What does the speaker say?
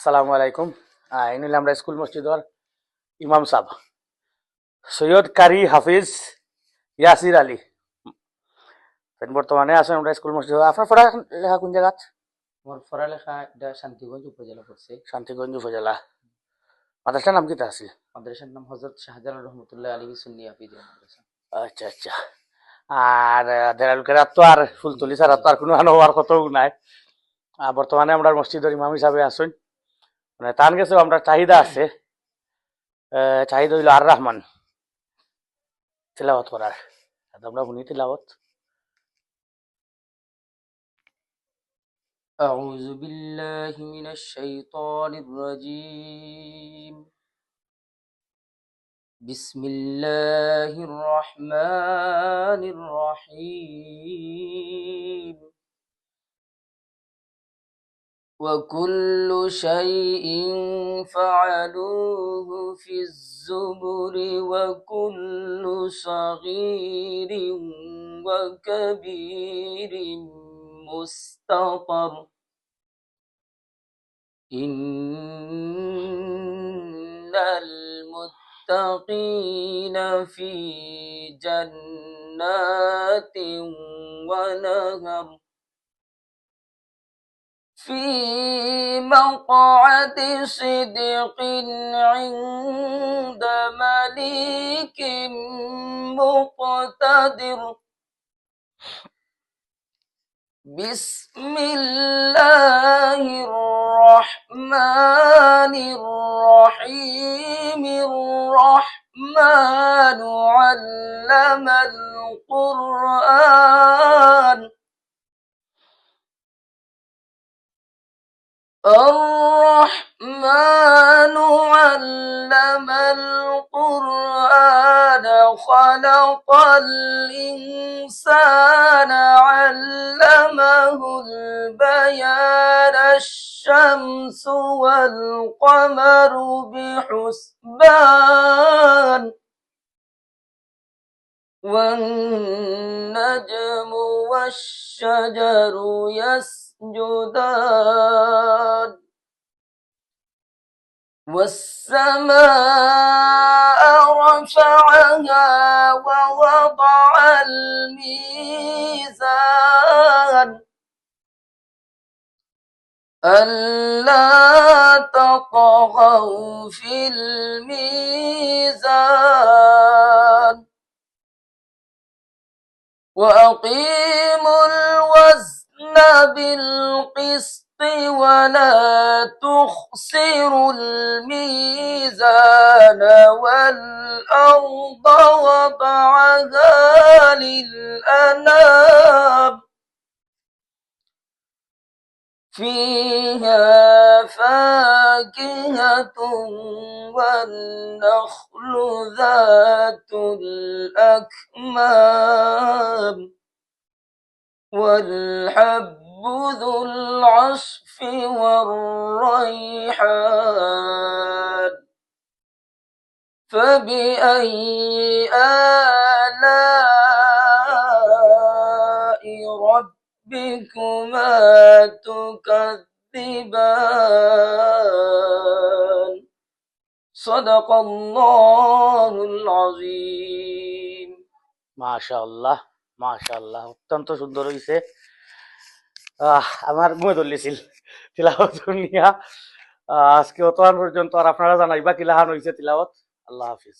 আসসালামু আলাইকুম। ইনি আমরা স্কুল মসজিদর ইমাম সাহেব সৈয়দ কারি হাফিজ ইয়াসির আলী। বর্তমানে আছেন আমরা স্কুল মসজিদ। আপনার পড়ালেখা কোন জায়গাত? আমার পড়ালেখা এটা শান্তিগঞ্জ উপজেলা পড়ছে। শান্তিগঞ্জ উপজেলা। মাদ্রাসার নাম কিতা আছে? মাদ্রাসার নাম হযরত শাহজালাল রহমতুল্লাহ আলাইহি সুন্নি হাফিজিয়া মাদ্রাসা। আচ্ছা আচ্ছা। আর দেরালুকের তো আর ফুলতলি ছাড়া তো আর কোনো আনো হওয়ার কথাও নাই। বর্তমানে আমরা মসজিদের ইমাম হিসাবে আছেন। মানে তার কাছেও আমরা চাহিদা আছে। চাহিদা হইল আর রহমান তিলাওয়াত করার। আমরা শুনি তিলাওয়াত। أعوذ بالله من الشيطان الرجيم. بسم الله الرحمن الرحيم. وكل شيء فعلوه في الزبر وكل صغير وكبير مستطر. إن المتقين في جنات ونهر في مقعد صدق عند مليك مقتدر. بسم الله الرحمن الرحيم. الرحمن علم القرآن. الرحمن علم القرآن خلق الإنسان علمه البيان. الشمس والقمر بحسبان والنجم والشجر يسجدان والسماء رفعها ووضع الميزان ألا تطغوا في الميزان وأقيموا الوزن بالقسط ولا تخسروا الميزان والأرض وضعها للأنام فيها فاكهة والنخل ذات الأكمام والحب ذو العصف والريحان. فبأي آلاء ربكما تكذبان. صدق الله العظيم. মাশাআল্লাহ মাশাআল্লাহ, অত্যন্ত সুন্দর হয়েছে। আমার মুয়ে ধরলেছিল তিলাওয়াত শুনিয়া। আজকে অতক্ষণ পর্যন্ত আর আপনারা জানাইবা কিলাহান হয়েছে তিলাওয়াত। আল্লাহ হাফিজ।